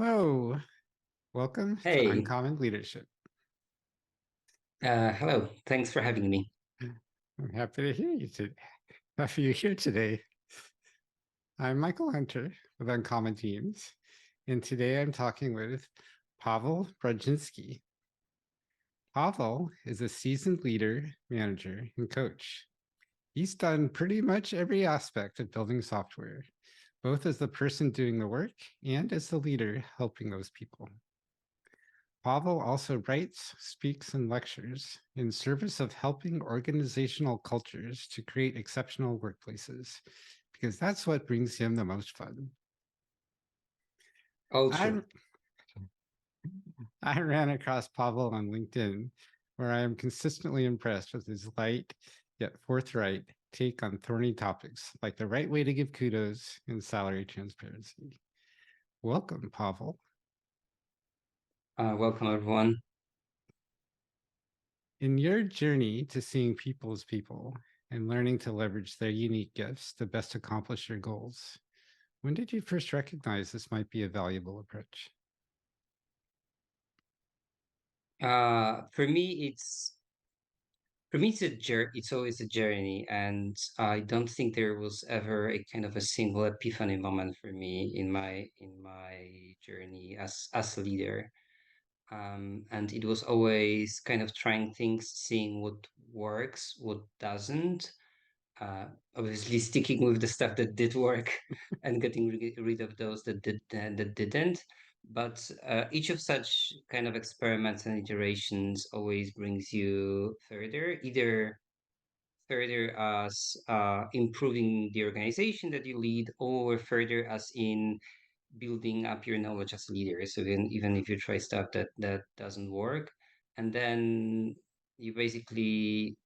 Hello, welcome to Hey, Uncommon Leadership. hello. Thanks for having me. I'm happy to hear you today. Happy you're here today. I'm Michael Hunter with Uncommon Teams, and today I'm talking with Pawel Brodzinski. Pavel is a seasoned leader, manager, and coach. He's done pretty much every aspect of building software, both as the person doing the work and as the leader helping those people. Pavel also writes, speaks, and lectures in service of helping organizational cultures to create exceptional workplaces, because that's what brings him the most fun. All I, true. I ran across Pavel on LinkedIn, where I am consistently impressed with his light yet forthright take on thorny topics like the right way to give kudos and salary transparency. Welcome, Pavel. Welcome, everyone. In your journey to seeing people as people and learning to leverage their unique gifts to best accomplish your goals, when did you first recognize this might be a valuable approach? For me, it's a journey. It's always a journey, and I don't think there was ever a kind of a single epiphany moment for me in my journey as a leader. And it was always kind of trying things, seeing what works, what doesn't, uh, obviously sticking with the stuff that did work and getting rid of those that didn't. But each of such kind of experiments and iterations always brings you further, either further as improving the organization that you lead, or further as in building up your knowledge as a leader. So even if you try stuff that doesn't work, and then you basically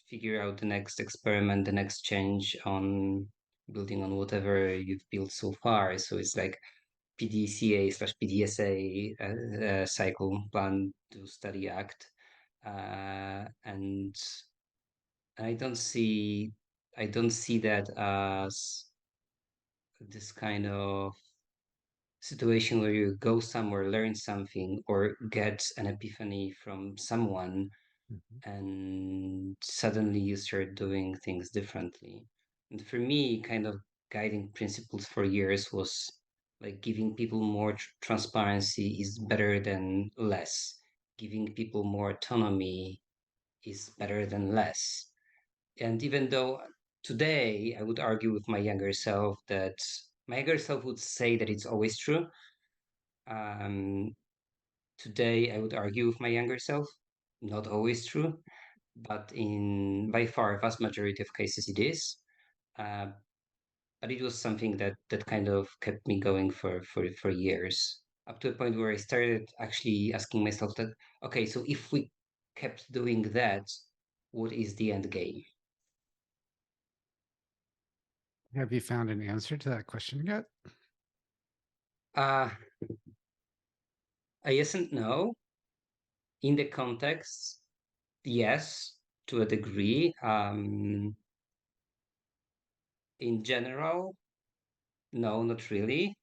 figure out the next experiment, the next change on building on whatever you've built so far. So it's like PDCA/PDSA cycle, plan, do, study, act, and I don't see I don't see that as this kind of situation where you go somewhere, learn something, or get an epiphany from someone, Mhm. and suddenly you start doing things differently. And for me, kind of guiding principles for years was like giving people more transparency is better than less. Giving people more autonomy is better than less. And even though today I would argue with my younger self that my younger self would say that it's always true. Um, Today I would argue with my younger self, not always true, but in by far vast majority of cases it is. Uh, but it was something that kind of kept me going for years, up to a point where I started actually asking myself that, okay, so if we kept doing that, what is the end game? Have you found an answer to that question yet? Uh, a yes and no. In the context, yes, to a degree. In general, no, not really.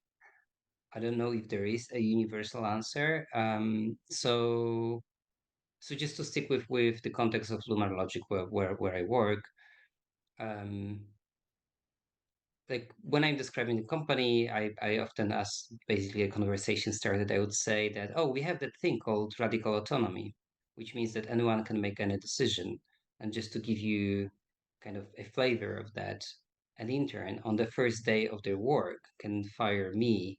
I don't know if there is a universal answer. So just to stick with the context of Lunar Logic, where I work, um, like when I'm describing the company, I often ask basically a conversation started. I would say that, oh, we have that thing called radical autonomy, which means that anyone can make any decision. And just to give you kind of a flavor of that, an intern on the first day of their work can fire me,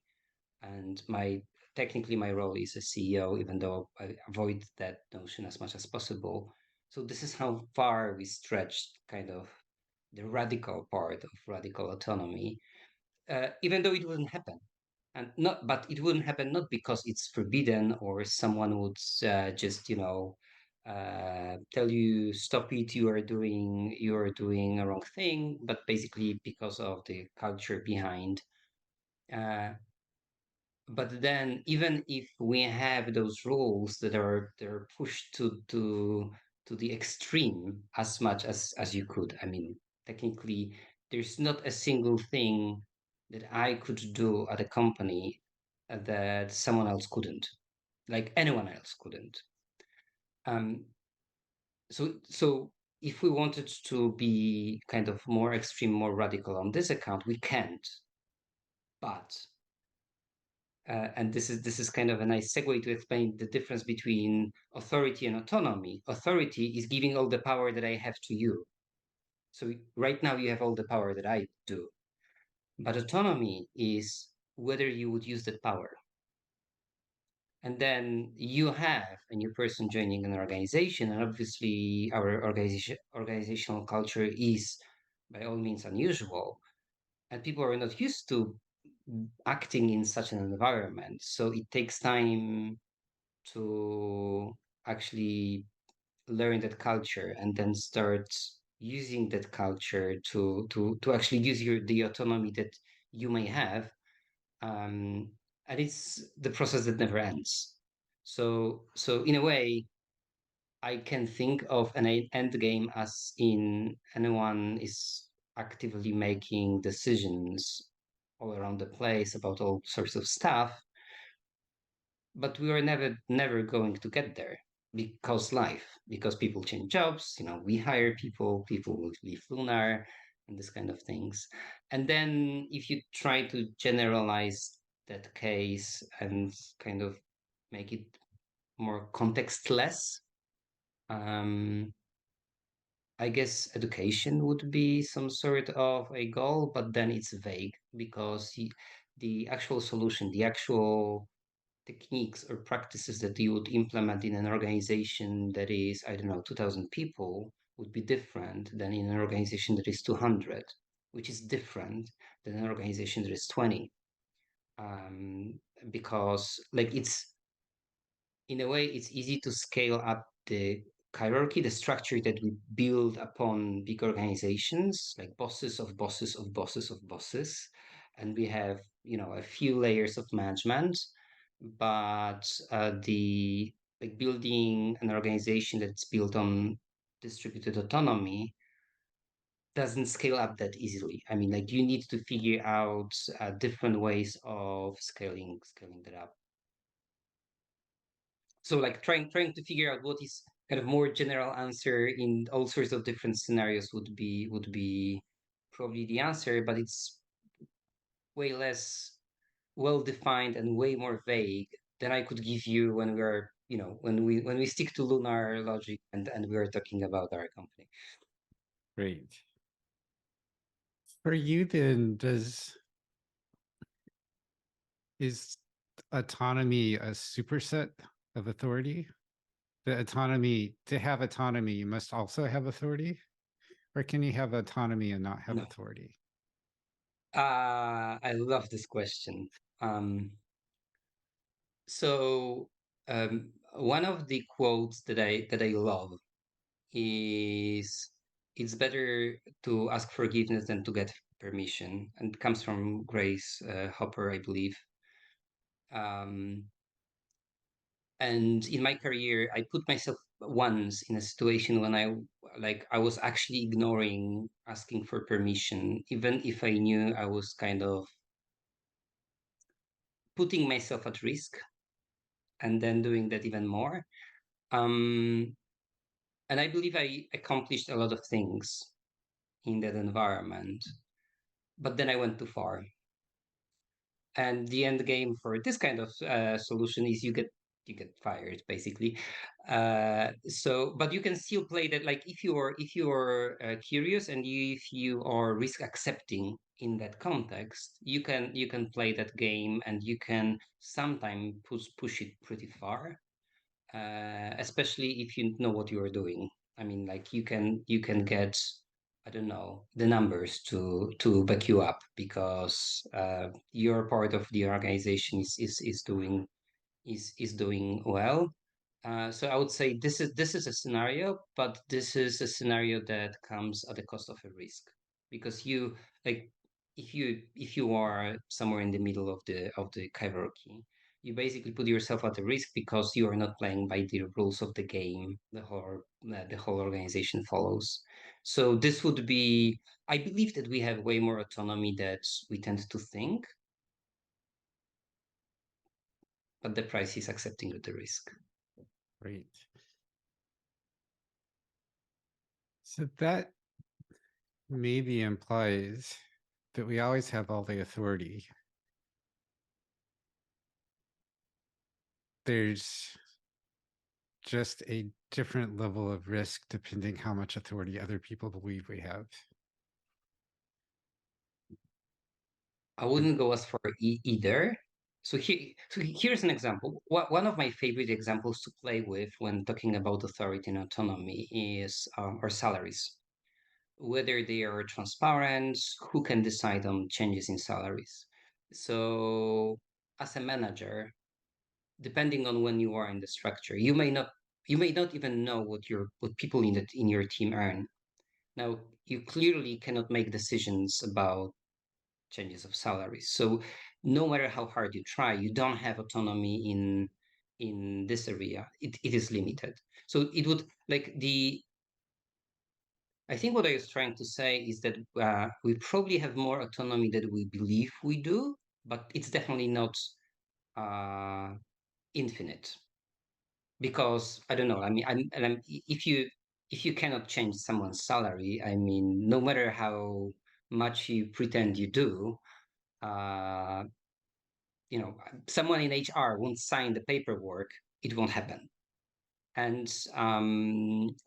and my technically my role is a CEO, even though I avoid that notion as much as possible. So this is how far we stretched kind of the radical part of radical autonomy, even though it wouldn't happen. And not, but it wouldn't happen not because it's forbidden or someone would just, tell you stop it. You are doing a wrong thing, but basically because of the culture behind. Uh, but then, even if we have those rules that are pushed to the extreme as much as you could, I mean, technically, there's not a single thing that I could do at a company that someone else couldn't, like anyone else couldn't. So if we wanted to be kind of more extreme, more radical on this account, we can't. But and this is kind of a nice segue to explain the difference between authority and autonomy. Authority is giving all the power that I have to you. So right now you have all the power that I do. But autonomy is whether you would use that power. And then you have a new person joining an organization, and obviously our organizational culture is by all means unusual, and people are not used to acting in such an environment. So it takes time to actually learn that culture and then start using that culture to actually use the autonomy that you may have, and it's the process that never ends. So in a way, I can think of an end game as in anyone is actively making decisions all around the place about all sorts of stuff, but we are never going to get there because people change jobs. We hire people will leave Lunar, and this kind of things. And then if you try to generalize that case and kind of make it more contextless, um, I guess education would be some sort of a goal, but then it's vague because the actual solution, the actual techniques or practices that you would implement in an organization that is, I don't know, 2,000 people would be different than in an organization that is 200, which is different than an organization that is 20. Because like it's in a way, it's easy to scale up the hierarchy, the structure that we build upon big organizations, like bosses of bosses of bosses of bosses. And we have, a few layers of management, but the like building an organization that's built on distributed autonomy doesn't scale up that easily. I mean, like you need to figure out different ways of scaling that up. So like trying to figure out what is kind of more general answer in all sorts of different scenarios would be probably the answer, but it's way less well defined and way more vague than I could give you when we're when we stick to lunar logic and we are talking about our company. Great. For you, then, is autonomy a superset of authority? The autonomy, to have autonomy, you must also have authority? Or can you have autonomy and not have No. authority? I love this question. Um, so one of the quotes that I love is it's better to ask forgiveness than to get permission, and it comes from Grace Hopper, I believe. Um, and in my career, I put myself once in a situation when I was actually ignoring asking for permission, even if I knew I was kind of putting myself at risk, and then doing that even more. Um, and I believe I accomplished a lot of things in that environment, but then I went too far. And the end game for this kind of solution is you get fired basically. So but you can still play that, like if you're curious and if you are risk accepting in that context, you can play that game and you can sometimes push it pretty far, especially if you know what you are doing. I mean, like you can get, I don't know, the numbers to back you up because your part of the organization is doing well. So I would say this is a scenario, but this is a scenario that comes at the cost of a risk because you like if you are somewhere in the middle of the hierarchy, you basically put yourself at a risk because you are not playing by the rules of the game the whole organization follows. So this would be, I believe that we have way more autonomy that we tend to think. but the price is accepting the risk. Great. So that maybe implies that we always have all the authority. There's just a different level of risk depending how much authority other people believe we have. I wouldn't go as far either. So here's an example. One of my favorite examples to play with when talking about authority and autonomy is our salaries, whether they are transparent, who can decide on changes in salaries. So as a manager, depending on when you are in the structure, you may not even know what people in your team earn. Now, you clearly cannot make decisions about changes of salaries. So no matter how hard you try, you don't have autonomy in this area. It is limited. So it would like the I think what I was trying to say is that we probably have more autonomy than we believe we do, but it's definitely not uh, infinite because I don't know. I mean, if you cannot change someone's salary, I mean, no matter how much you pretend you do, uh, someone in HR won't sign the paperwork, it won't happen. And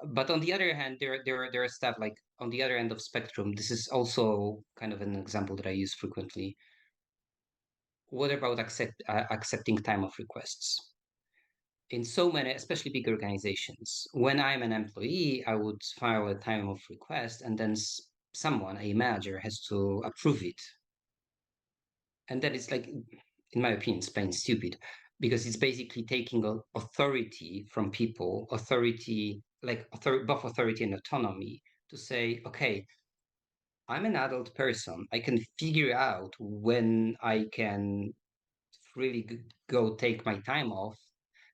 but on the other hand, there are stuff like on the other end of spectrum. This is also kind of an example that I use frequently. What about accepting time of requests? In so many, especially big organizations, when I'm an employee, I would file a time of request, and then someone, a manager, has to approve it. And that is like, in my opinion, it's plain stupid because it's basically taking authority from people, authority, both authority and autonomy to say, okay, I'm an adult person. I can figure out when I can really go take my time off.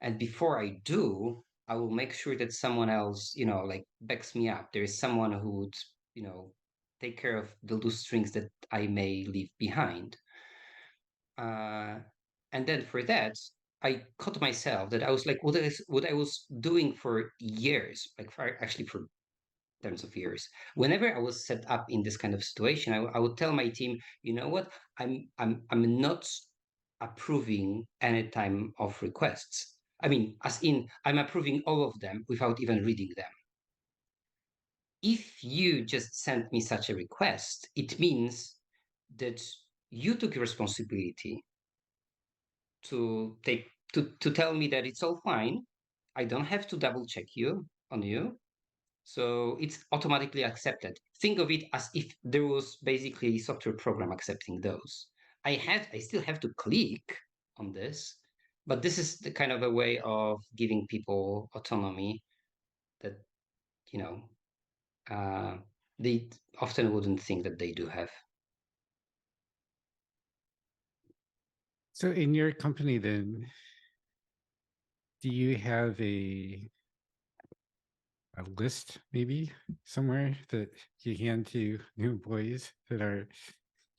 And before I do, I will make sure that someone else, like backs me up. There is someone who would, take care of the loose strings that I may leave behind. Uh, and then for that, I caught myself that I was like, what I was doing for years, like actually for tons of years. Whenever I was set up in this kind of situation, I would tell my team, you know what, I'm not approving any time of requests. I mean, as in, I'm approving all of them without even reading them. If you just sent me such a request, it means that you took responsibility to tell me that it's all fine. I don't have to double check you. So it's automatically accepted. Think of it as if there was basically a software program accepting those. I still have to click on this, but this is the kind of a way of giving people autonomy that, you know, uh, they often wouldn't think that they do have. So in your company, then, do you have a list maybe somewhere that you hand to new employees that are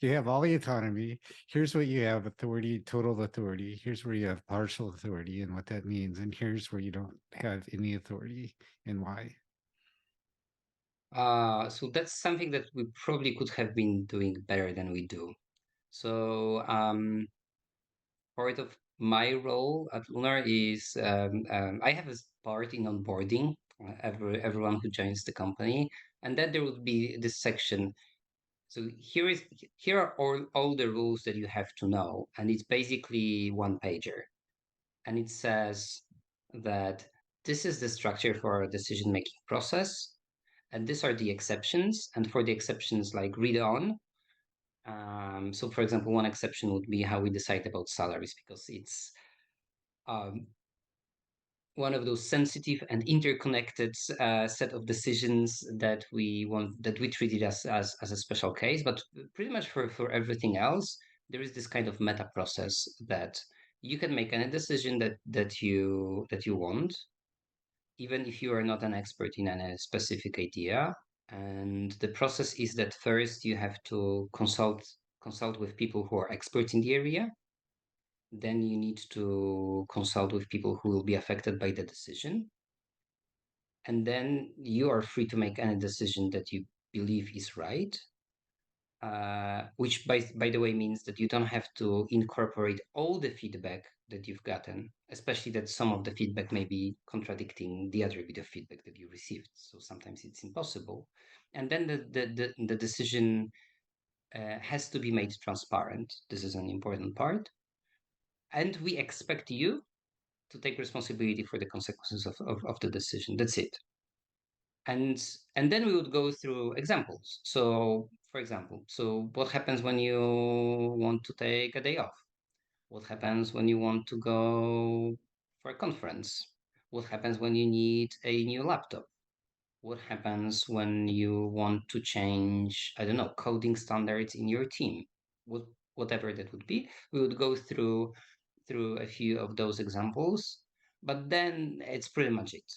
you have all the autonomy. Here's what you have authority, total authority. Here's where you have partial authority and what that means. And here's where you don't have any authority and why. So that's something that we probably could have been doing better than we do. So part of my role at Lunar is I have a part in onboarding everyone who joins the company, and then there would be this section. So here are all the rules that you have to know, and it's basically one pager, and it says that this is the structure for a decision making process, and these are the exceptions, and for the exceptions, like read on. So, for example, one exception would be how we decide about salaries because it's um, one of those sensitive and interconnected set of decisions that we treat it as a special case. But pretty much for everything else, there is this kind of meta process that you can make any decision that you want, even if you are not an expert in any specific idea. And the process is that first you have to consult with people who are experts in the area. then you need to consult with people who will be affected by the decision. And then you are free to make any decision that you believe is right, which by the way means that you don't have to incorporate all the feedback that you've gotten, especially that some of the feedback may be contradicting the other bit of feedback that you received. So sometimes it's impossible. And then the decision has to be made transparent. This is an important part. And we expect you to take responsibility for the consequences of the decision. That's it. And and then we would go through examples. So for example, so what happens when you want to take a day off? What happens when you want to go for a conference? What happens when you need a new laptop? What happens when you want to change, I don't know, coding standards in your team? What, whatever that would be, we would go through a few of those examples, but then it's pretty much it.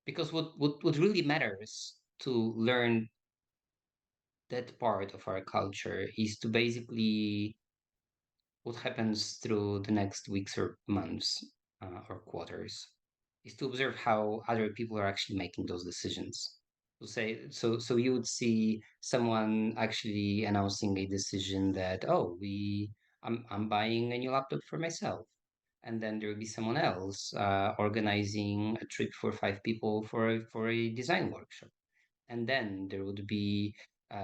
Because what really matters to learn that part of our culture is to basically what happens through the next weeks or months or quarters is to observe how other people are actually making those decisions. So you would see someone actually announcing a decision that, oh, I'm buying a new laptop for myself, and then there will be someone else organizing a trip for 5 people for a design workshop, and then there would be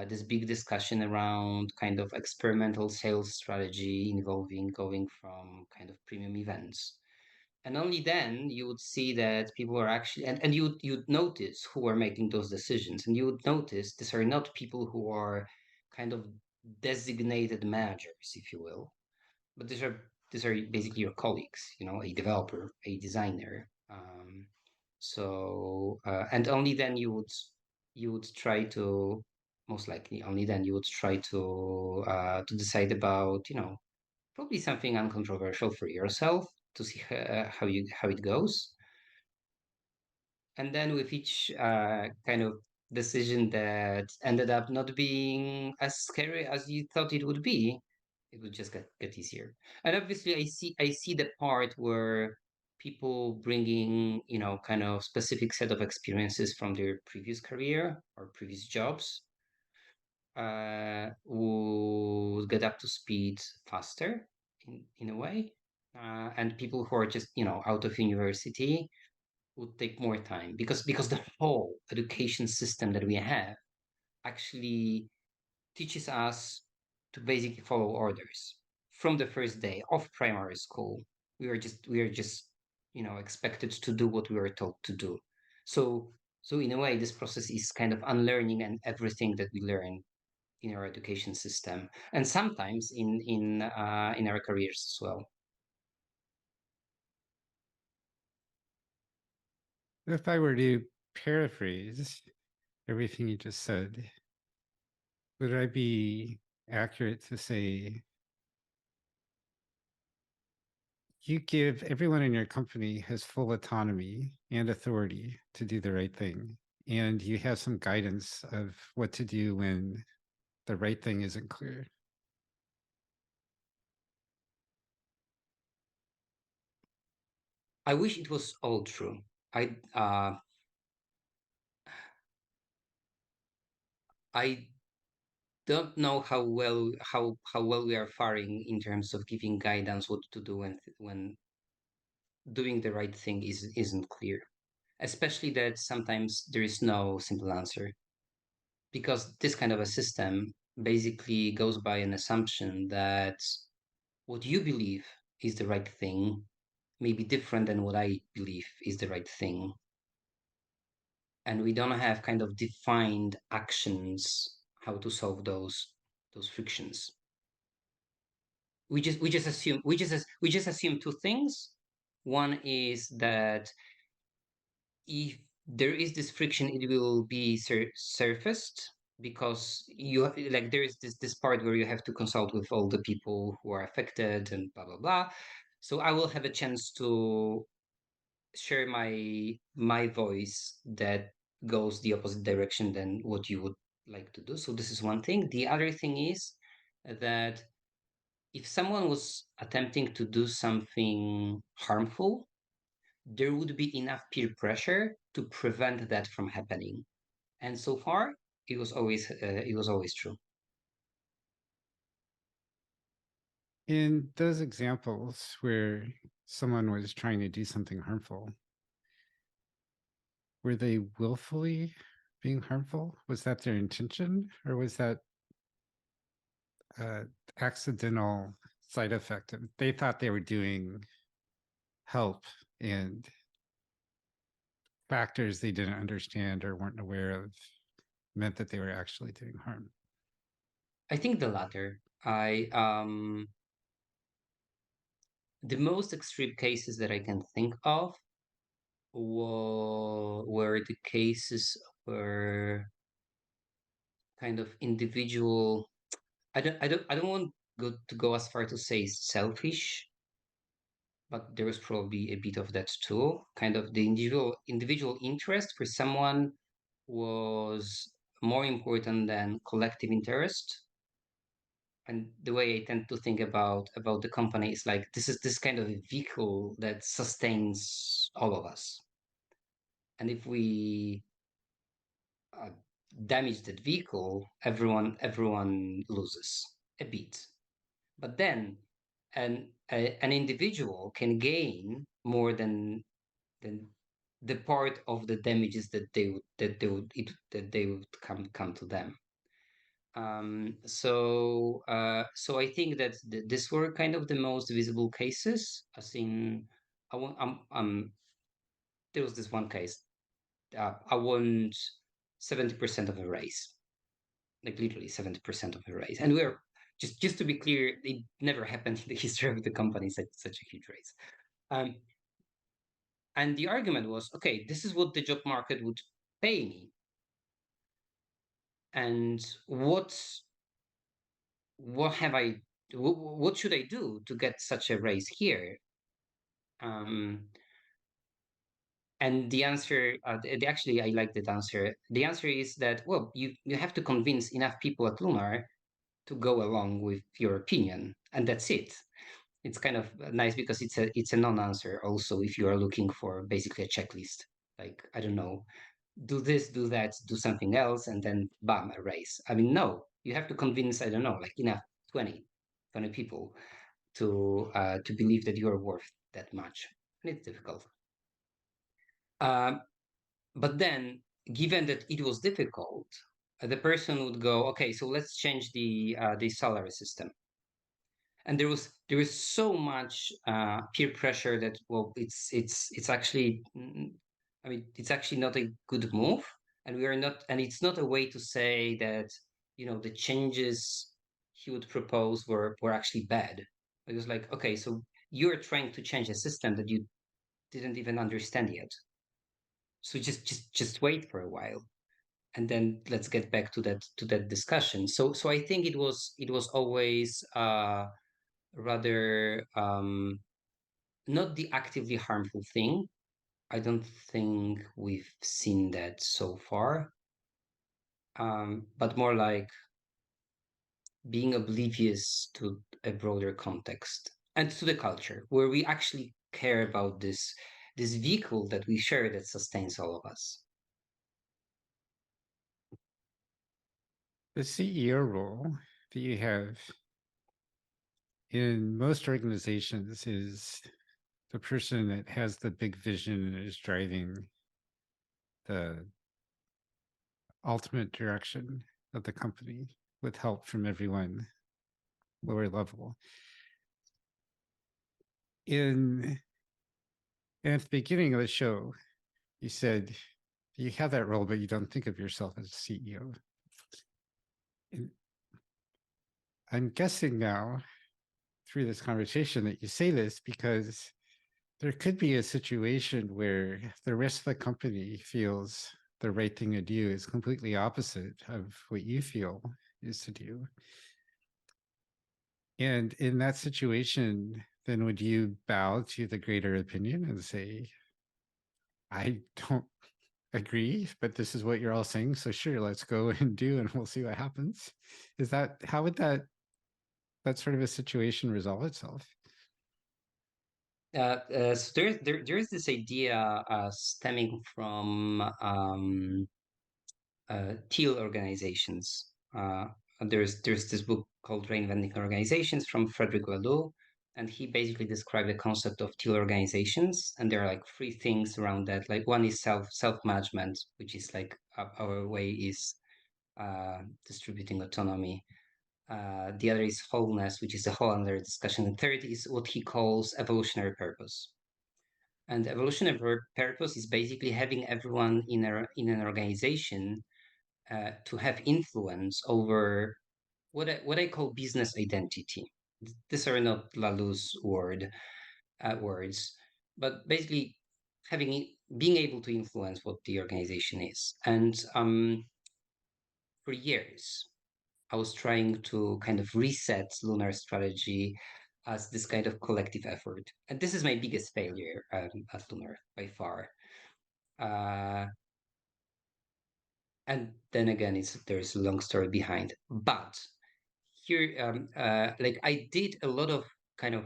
this big discussion around kind of experimental sales strategy involving going from kind of premium events. And only then you would see that people are actually, and you'd notice who are making those decisions. And you would notice these are not people who are kind of designated managers, if you will, but these are basically your colleagues, a developer, a designer. And only then you would try to, most likely only then you would try to decide about, probably something uncontroversial for yourself to see how it goes. And then with each kind of decision that ended up not being as scary as you thought it would be, it would just get easier. And obviously I see the part where people bringing, kind of specific set of experiences from their previous career or previous jobs would get up to speed faster in a way. And people who are just, out of university would take more time because the whole education system that we have actually teaches us to basically follow orders from the first day of primary school. We are just expected to do what we were told to do. So in a way, this process is kind of unlearning and everything that we learn in our education system, and sometimes in our careers as well. If I were to paraphrase everything you just said, would I be accurate to say you give everyone in your company has full autonomy and authority to do the right thing, and you have some guidance of what to do when the right thing isn't clear? I wish it was all true. I don't know how well we are faring in terms of giving guidance what to do when doing the right thing isn't clear, especially that sometimes there is no simple answer, because this kind of a system basically goes by an assumption that what you believe is the right thing may be different than what I believe is the right thing, and we don't have kind of defined actions how to solve those frictions. We just assume two things. One is that if there is this friction, it will be surfaced because like there is this part where you have to consult with all the people who are affected and blah blah blah. So I will have a chance to share my voice that goes the opposite direction than what you would like to do. So this is one thing. The other thing is that if someone was attempting to do something harmful, there would be enough peer pressure to prevent that from happening. And so far, it was always true. In those examples where someone was trying to do something harmful, were they willfully being harmful? Was that their intention, or was that uh, accidental side effect? They thought they were doing help, and factors they didn't understand or weren't aware of meant that they were actually doing harm. I think the latter. The most extreme cases that I can think of were the cases where kind of individual. I don't want to go as far to say selfish, but there was probably a bit of that too. Kind of the individual interest for someone was more important than collective interest. And the way I tend to think about the company is like this is this kind of a vehicle that sustains all of us. And if we uh, damage that vehicle, everyone loses a bit. But then an individual can gain more than the part of the damages that they would come to them. So I think that this were kind of the most visible cases. As in, there was this one case. I won 70% of a race, like literally 70% of a race, and we're just to be clear, it never happened in the history of the company such a huge race. Um, and the argument was, okay, this is what the job market would pay me, and what have I what should I do to get such a raise here? Um, and the answer, actually, I like that answer. The answer is that, well, you have to convince enough people at Lunar to go along with your opinion, and that's it. It's kind of nice because it's a non-answer. Also, if you are looking for basically a checklist, like I don't know, do this, do that, do something else, and then bam, a raise. I mean, no, you have to convince, I don't know, like enough 20 people to believe that you are worth that much, and it's difficult. Um, but then, given that it was difficult, the person would go, okay, so let's change the salary system. And there was so much peer pressure that, well, it's actually, I mean, it's actually not a good move, and we are not, and it's not a way to say that the changes he would propose were actually bad. It was like, okay, so you're trying to change a system that you didn't even understand yet, so just wait for a while, and then let's get back to that discussion. So I think it was always rather not the actively harmful thing. I don't think we've seen that so far, but more like being oblivious to a broader context and to the culture where we actually care about this vehicle that we share that sustains all of us. The CEO role that you have in most organizations is the person that has the big vision and is driving the ultimate direction of the company with help from everyone lower level. In at the beginning of the show, you said you have that role, but you don't think of yourself as CEO. And I'm guessing now through this conversation that you say this because there could be a situation where the rest of the company feels the right thing to do is completely opposite of what you feel is to do. And in that situation, then would you bow to the greater opinion and say, I don't agree, but this is what you're all saying. So sure, let's go and do and we'll see what happens. Is that how would that that sort of a situation resolve itself? So there's this idea stemming from teal organizations. There's this book called Reinventing Organizations from Frederick Laloux, and he basically described the concept of teal organizations. And there are like three things around that. Like one is self management, which is like our way is distributing autonomy. The other is wholeness, which is a whole other discussion. And third is what he calls evolutionary purpose. And evolutionary purpose is basically having everyone in an organization to have influence over what I call business identity. These are not Laloux's words, but basically being able to influence what the organization is. And for years, I was trying to kind of reset Lunar strategy as this kind of collective effort. And this is my biggest failure at Lunar by far. Uh, and then again, there's a long story behind. But here, like I did a lot of kind of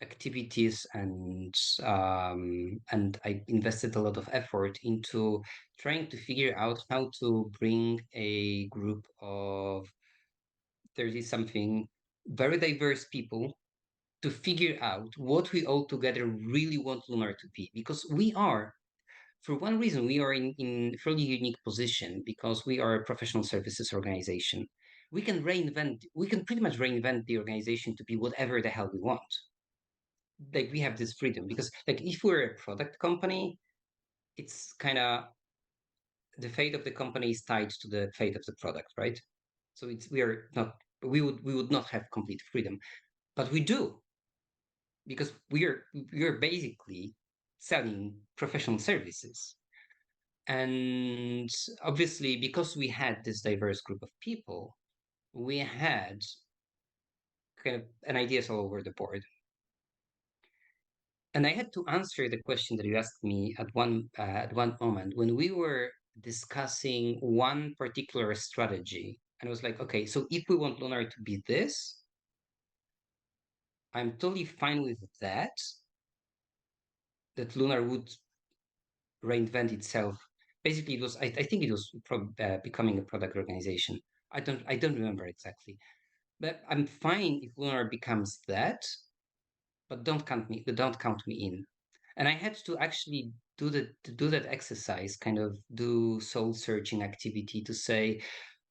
activities and I invested a lot of effort into trying to figure out how to bring a group of 30 something very diverse people to figure out what we all together really want Lunar to be. Because we are, for one reason, we are in a fairly unique position because we are a professional services organization. We can pretty much reinvent the organization to be whatever the hell we want. Like we have this freedom because like if we're a product company, it's kind of the fate of the company is tied to the fate of the product, right? So we would not have complete freedom, but we do because we are basically selling professional services. And obviously, because we had this diverse group of people, we had kind of an ideas all over the board. And I had to answer the question that you asked me at one moment when we were discussing one particular strategy. And I was like, okay, so if we want Lunar to be this, I'm totally fine with that. That Lunar would reinvent itself. Basically, it was I think it was becoming a product organization. I don't remember exactly, but I'm fine if Lunar becomes that, but don't count me in. And I had to actually do that exercise, kind of do soul searching activity to say,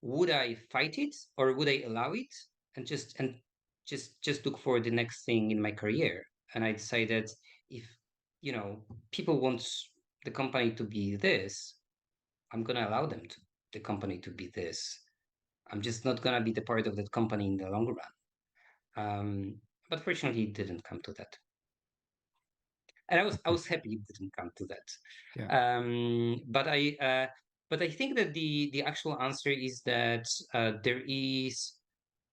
would I fight it or would I allow it and just look for the next thing in my career? And I decided if people want the company to be this, I'm gonna allow the company to be this. I'm just not gonna be the part of that company in the long run. But fortunately, it didn't come to that, and I was happy it didn't come to that. Yeah. But I think that the actual answer is that there is,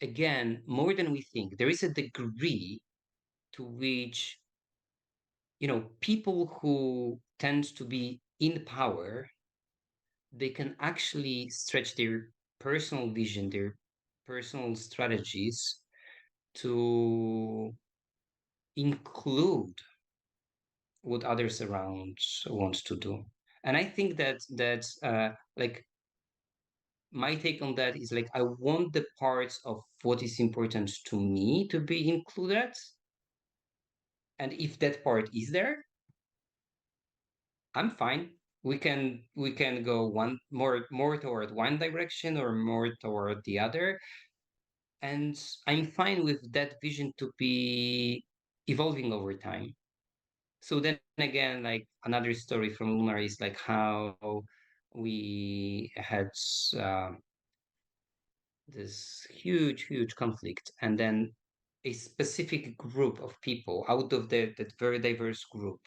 again, more than we think. There is a degree to which people who tend to be in power, they can actually stretch their personal vision, their personal strategies to include what others around want to do. And I think that like my take on that is like I want the parts of what is important to me to be included. And if that part is there, I'm fine. We can go one more toward one direction or more toward the other. And I'm fine with that vision to be evolving over time. So then again, like another story from Lunar is like how we had uh, this huge conflict, and then a specific group of people out of that very diverse group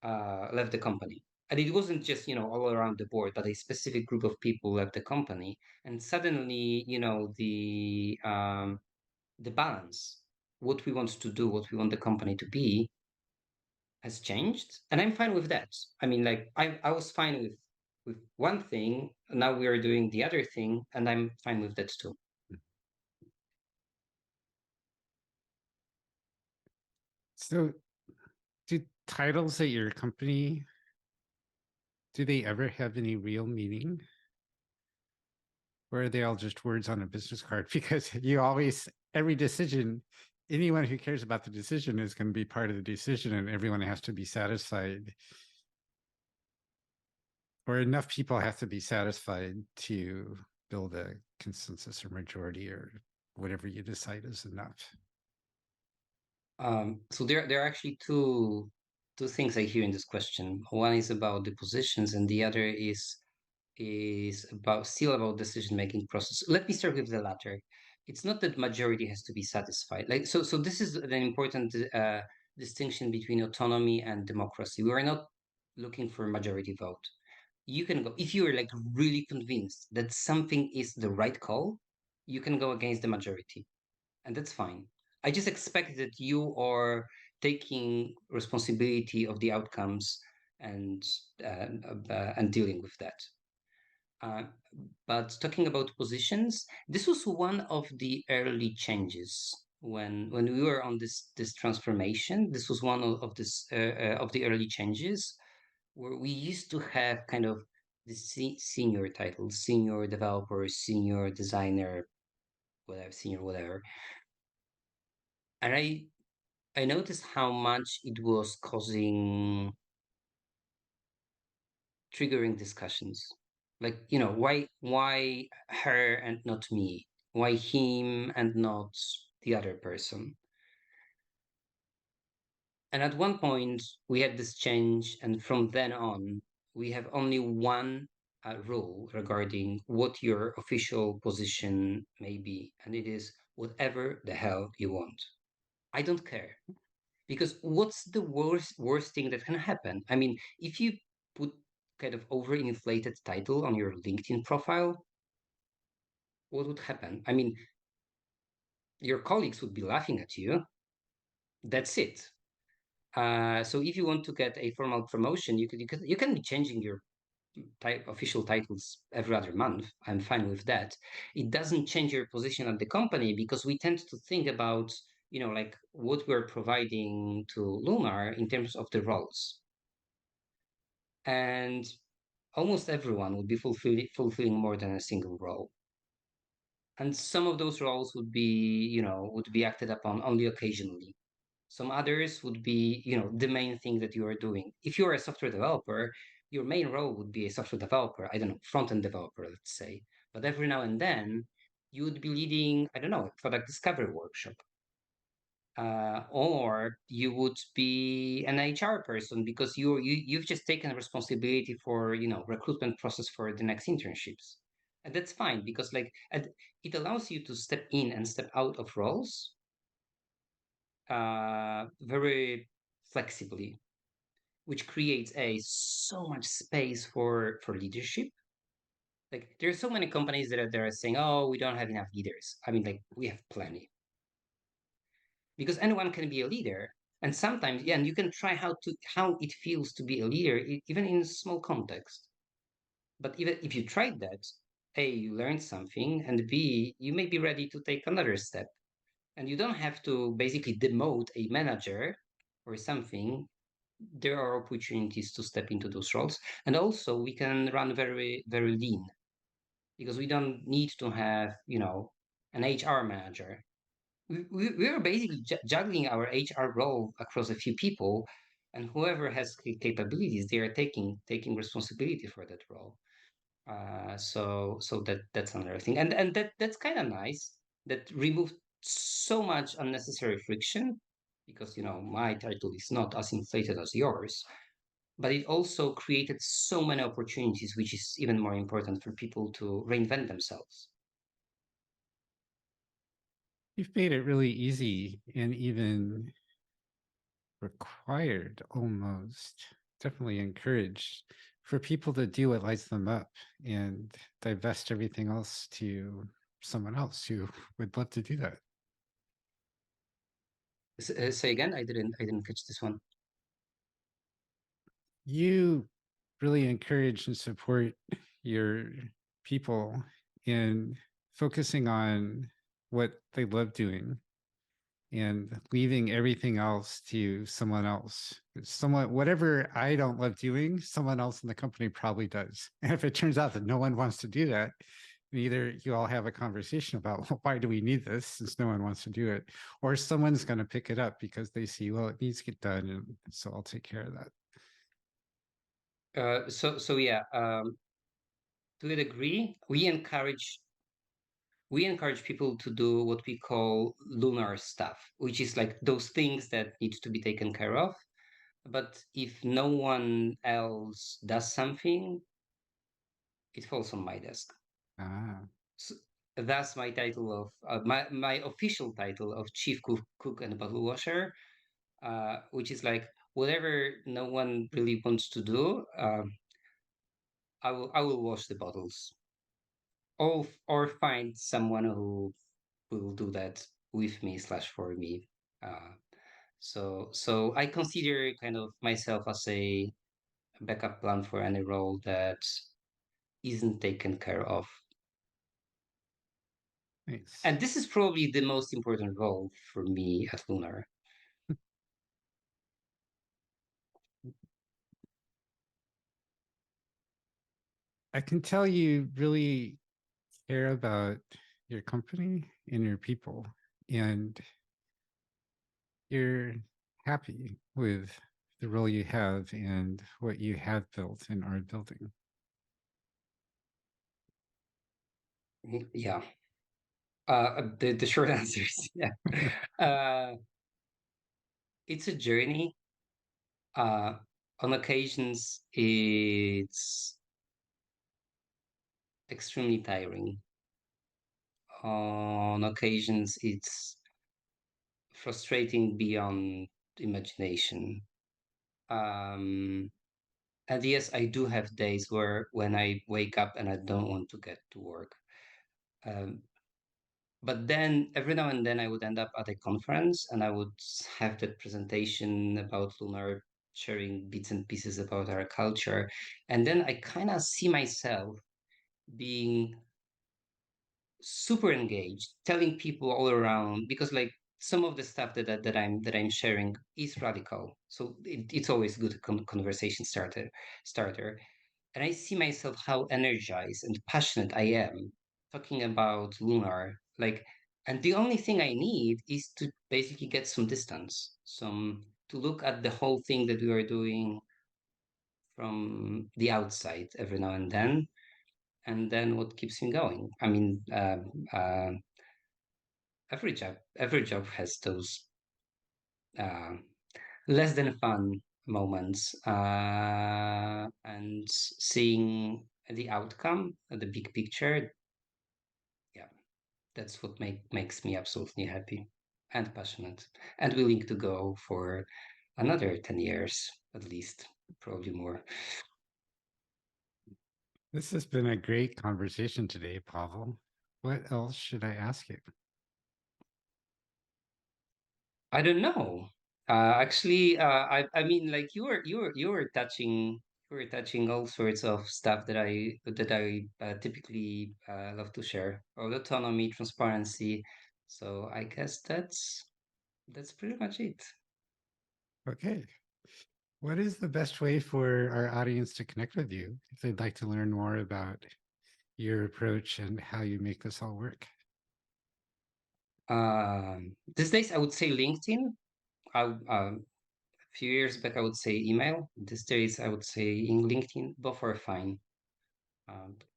left the company. And it wasn't just all around the board, but a specific group of people left the company, and suddenly the balance, what we want to do, what we want the company to be, has changed, and I'm fine with that. I mean, like I was fine with one thing, now we are doing the other thing, and I'm fine with that too. So, do titles at your company, do they ever have any real meaning? Or are they all just words on a business card? Because you always, every decision, anyone who cares about the decision is going to be part of the decision, and everyone has to be satisfied. Or enough people have to be satisfied to build a consensus or majority or whatever you decide is enough. So there are actually two things I hear in this question. One is about the positions, and the other is about still about decision making process. Let me start with the latter. It's not that majority has to be satisfied. Like so this is an important distinction between autonomy and democracy. We are not looking for a majority vote. You can go if you are like really convinced that something is the right call, you can go against the majority, and that's fine. I just expect that you are taking responsibility of the outcomes and and dealing with that. Uh, but talking about positions, this was one of the early changes when we were on this transformation. This was one of the early changes where we used to have kind of the senior titles, senior developer, senior designer, whatever, senior whatever, and I noticed how much it was causing triggering discussions. Like, why her and not me? Why him and not the other person? And at one point, we had this change, and from then on, we have only one rule regarding what your official position may be, and it is whatever the hell you want. I don't care. Because what's the worst thing that can happen? I mean, if you put kind of overinflated title on your LinkedIn profile, what would happen? I mean, your colleagues would be laughing at you. That's it. So if you want to get a formal promotion, you can be changing your official titles every other month. I'm fine with that. It doesn't change your position at the company because we tend to think about like what we're providing to Lunar in terms of the roles. And almost everyone would be fulfilling more than a single role. And some of those roles would be acted upon only occasionally. Some others would be, the main thing that you are doing. If you're a software developer, your main role would be a software developer, I don't know, front-end developer, let's say. But every now and then, you would be leading, I don't know, a product discovery workshop. Or you would be an HR person because you've just taken responsibility for recruitment process for the next internships, and that's fine because it allows you to step in and step out of roles very flexibly, which creates a so much space for leadership. Like there are so many companies that are saying, oh, we don't have enough leaders. I mean, like we have plenty because anyone can be a leader, and sometimes and you can try how it feels to be a leader even in a small context. But even if you tried that, A, you learned something, and B, you may be ready to take another step, and you don't have to basically demote a manager or something. There are opportunities to step into those roles, and also we can run very very lean because we don't need to have an HR manager. We are basically juggling our HR role across a few people, and whoever has capabilities, they are taking responsibility for that role. So that's another thing, and that's kind of nice. That removed so much unnecessary friction because my title is not as inflated as yours, but it also created so many opportunities, which is even more important for people to reinvent themselves. You've made it really easy and even required, almost definitely encouraged for people to do what lights them up and divest everything else to someone else who would love to do that. Say again, I didn't catch this one. You really encourage and support your people in focusing on what they love doing and leaving everything else to someone else. Someone, whatever I don't love doing, someone else in the company probably does. And if it turns out that no one wants to do that, either you all have a conversation about, well, why do we need this since no one wants to do it, or someone's going to pick it up because they see, well, it needs to get done, and so I'll take care of that. So yeah, to a degree, we encourage people to do what we call lunar stuff, which is like those things that need to be taken care of. But if no one else does something, it falls on my desk. Ah, So that's my title of my official title of chief cook and bottle washer, which is like whatever no one really wants to do. I will wash the bottles, or find someone who will do that with me slash for me. Uh, so I consider kind of myself as a backup plan for any role that isn't taken care of. nice. And this is probably the most important role for me at Lunar. I can tell you really care about your company and your people, and you're happy with the role you have and what you have built and are building. Yeah. The short answer is yeah. Uh, it's a journey. On occasions, it's extremely tiring. On occasions, it's frustrating beyond imagination. Um, and yes, I do have days where when I wake up and I don't want to get to work. Um, but then every now and then I would end up at a conference and I would have that presentation about Lunar, sharing bits and pieces about our culture. And then I kind of see myself being super engaged, telling people all around because like some of the stuff that I'm sharing is radical. So it's always good conversation starter. And I see myself how energized and passionate I am talking about Lunar. Like, and the only thing I need is to basically get some distance, some to look at the whole thing that we are doing from the outside every now and then what keeps me going. I mean, every job has those uh, less than fun moments, and seeing the outcome, the big picture, yeah, that's what makes me absolutely happy and passionate and willing to go for another 10 years at least, probably more. This has been a great conversation today, Pavel. What else should I ask you? I don't know. Actually, I mean, like you were touching all sorts of stuff that I typically love to share. Autonomy, transparency. So I guess that's pretty much it. Okay. What is the best way for our audience to connect with you if they'd like to learn more about your approach and how you make this all work? These days, I would say LinkedIn. A few years back, I would say email. These days, I would say in LinkedIn. Both are fine.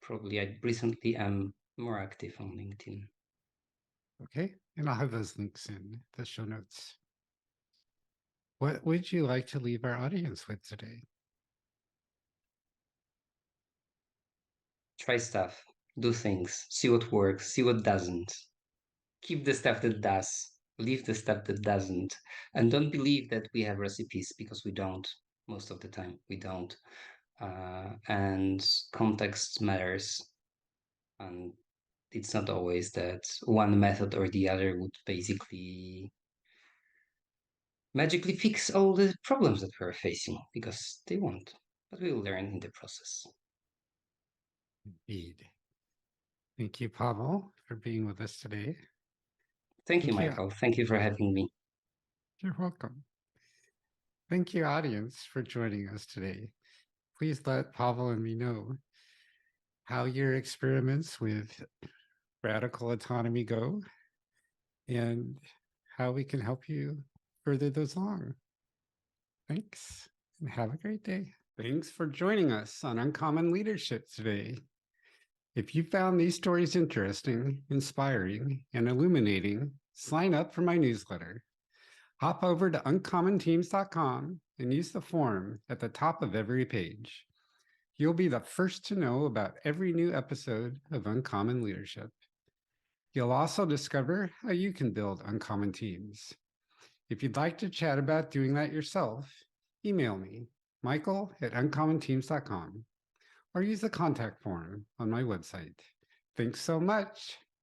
Probably I recently am more active on LinkedIn. Okay. And I'll have those links in the show notes. What would you like to leave our audience with today? Try stuff, do things, see what works, see what doesn't. Keep the stuff that does, leave the stuff that doesn't. And don't believe that we have recipes because we don't. Most of the time, we don't. And context matters. And it's not always that one method or the other would basically magically fix all the problems that we're facing because they won't. But we will learn in the process. Indeed. Thank you, Pavel, for being with us today. Thank you, Thank you. Michael. Thank you for having me. You're welcome. Thank you, audience, for joining us today. Please let Pavel and me know how your experiments with radical autonomy go and how we can help you further those along. Thanks and have a great day. Thanks for joining us on Uncommon Leadership today. If you found these stories interesting, inspiring, and illuminating, sign up for my newsletter. Hop over to uncommonteams.com and use the form at the top of every page. You'll be the first to know about every new episode of Uncommon Leadership. You'll also discover how you can build uncommon teams. If you'd like to chat about doing that yourself, email me, michael@uncommonteams.com, or use the contact form on my website. Thanks so much.